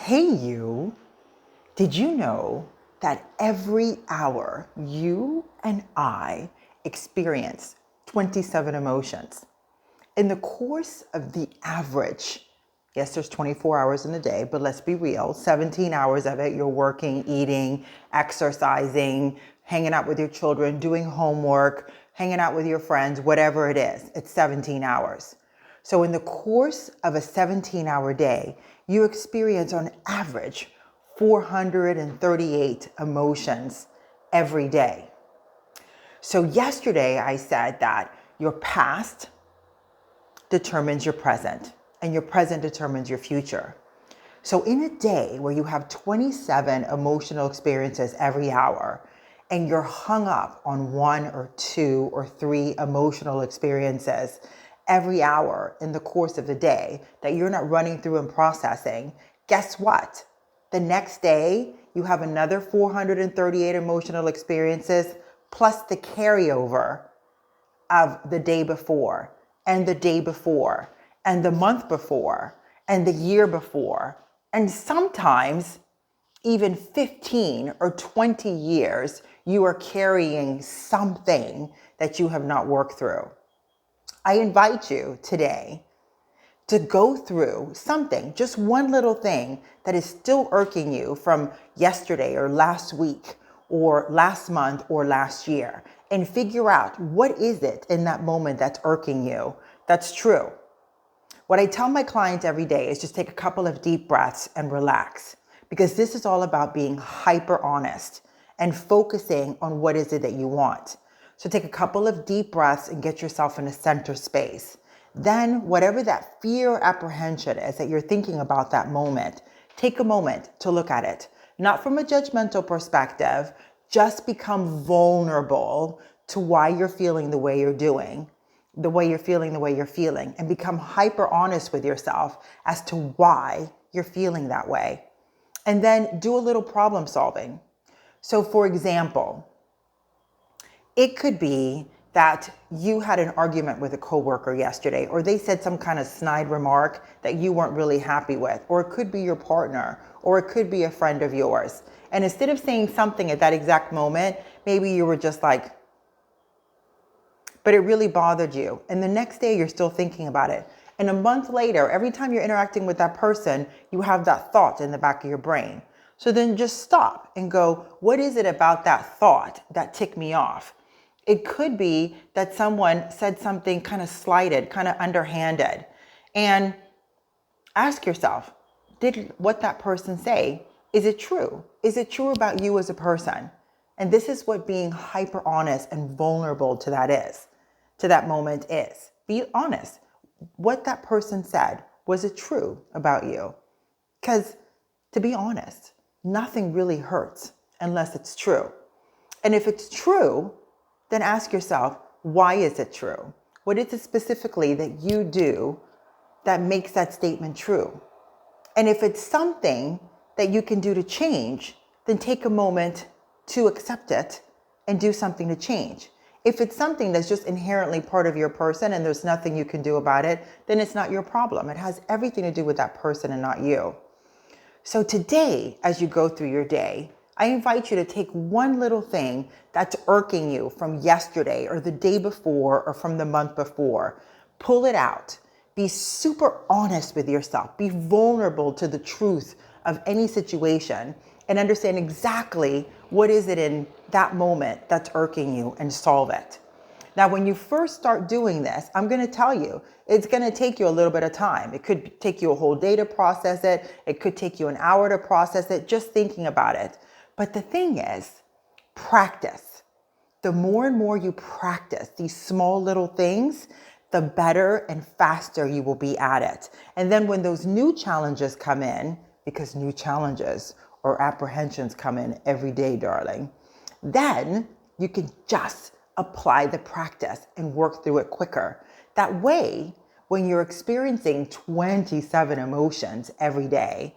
Hey you, did you know that every hour you and I experience 27 emotions? In the course of the average, yes, there's 24 hours in a day, but let's be real, 17 hours of it, you're working, eating, exercising, hanging out with your children, doing homework, hanging out with your friends, whatever it is, it's 17 hours. So in the course of a 17-hour day, you experience on average 438 emotions every day. So yesterday I said that your past determines your present and your present determines your future. So in a day where you have 27 emotional experiences every hour and you're hung up on one or two or three emotional experiences every hour in the course of the day that you're not running through and processing, guess what? The next day, you have another 438 emotional experiences plus the carryover of the day before and the day before and the month before and the year before. And sometimes even 15 or 20 years, you are carrying something that you have not worked through. I invite you today to go through something, just one little thing that is still irking you from yesterday or last week or last month or last year, and figure out what is it in that moment that's irking you that's true. What I tell my clients every day is just take a couple of deep breaths and relax, because this is all about being hyper honest and focusing on what is it that you want. So take a couple of deep breaths and get yourself in a center space. Then whatever that fear or apprehension is that you're thinking about that moment, take a moment to look at it. Not from a judgmental perspective, just become vulnerable to why you're feeling the way you're doing, the way you're feeling, and become hyper honest with yourself as to why you're feeling that way. And then do a little problem solving. So for example, it could be that you had an argument with a coworker yesterday, or they said some kind of snide remark that you weren't really happy with, or it could be your partner, or it could be a friend of yours. And instead of saying something at that exact moment, maybe you were just like, but it really bothered you. And the next day you're still thinking about it. And a month later, every time you're interacting with that person, you have that thought in the back of your brain. So then just stop and go, what is it about that thought that ticked me off? It could be that someone said something kind of slighted, kind of underhanded. And ask yourself, did what that person say, is it true? Is it true about you as a person? And this is what being hyper honest and vulnerable to that moment is. Be honest. What that person said, was it true about you? Because to be honest, nothing really hurts unless it's true. And if it's true, then ask yourself, why is it true? What is it specifically that you do that makes that statement true? And if it's something that you can do to change, then take a moment to accept it and do something to change. If it's something that's just inherently part of your person and there's nothing you can do about it, then it's not your problem. It has everything to do with that person and not you. So today, as you go through your day, I invite you to take one little thing that's irking you from yesterday or the day before or from the month before. Pull it out. Be super honest with yourself. Be vulnerable to the truth of any situation and understand exactly what is it in that moment that's irking you and solve it. Now, when you first start doing this, I'm going to tell you, it's going to take you a little bit of time. It could take you a whole day to process it. It could take you an hour to process it, just thinking about it. But the thing is, practice. The more and more you practice these small little things, the better and faster you will be at it. And then when those new challenges come in, because new challenges or apprehensions come in every day, darling, then you can just apply the practice and work through it quicker. That way, when you're experiencing 27 emotions every day,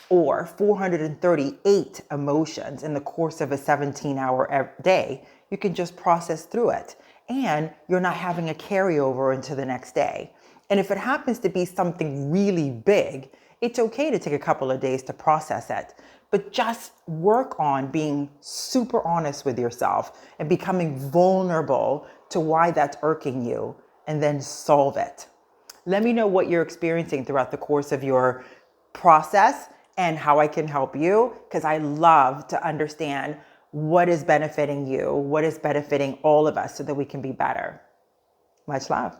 or 438 emotions in the course of a 17-hour day, you can just process through it. And you're not having a carryover into the next day. And if it happens to be something really big, it's okay to take a couple of days to process it. But just work on being super honest with yourself and becoming vulnerable to why that's irking you, and then solve it. Let me know what you're experiencing throughout the course of your process and how I can help you, because I love to understand what is benefiting you, what is benefiting all of us so that we can be better. Much love.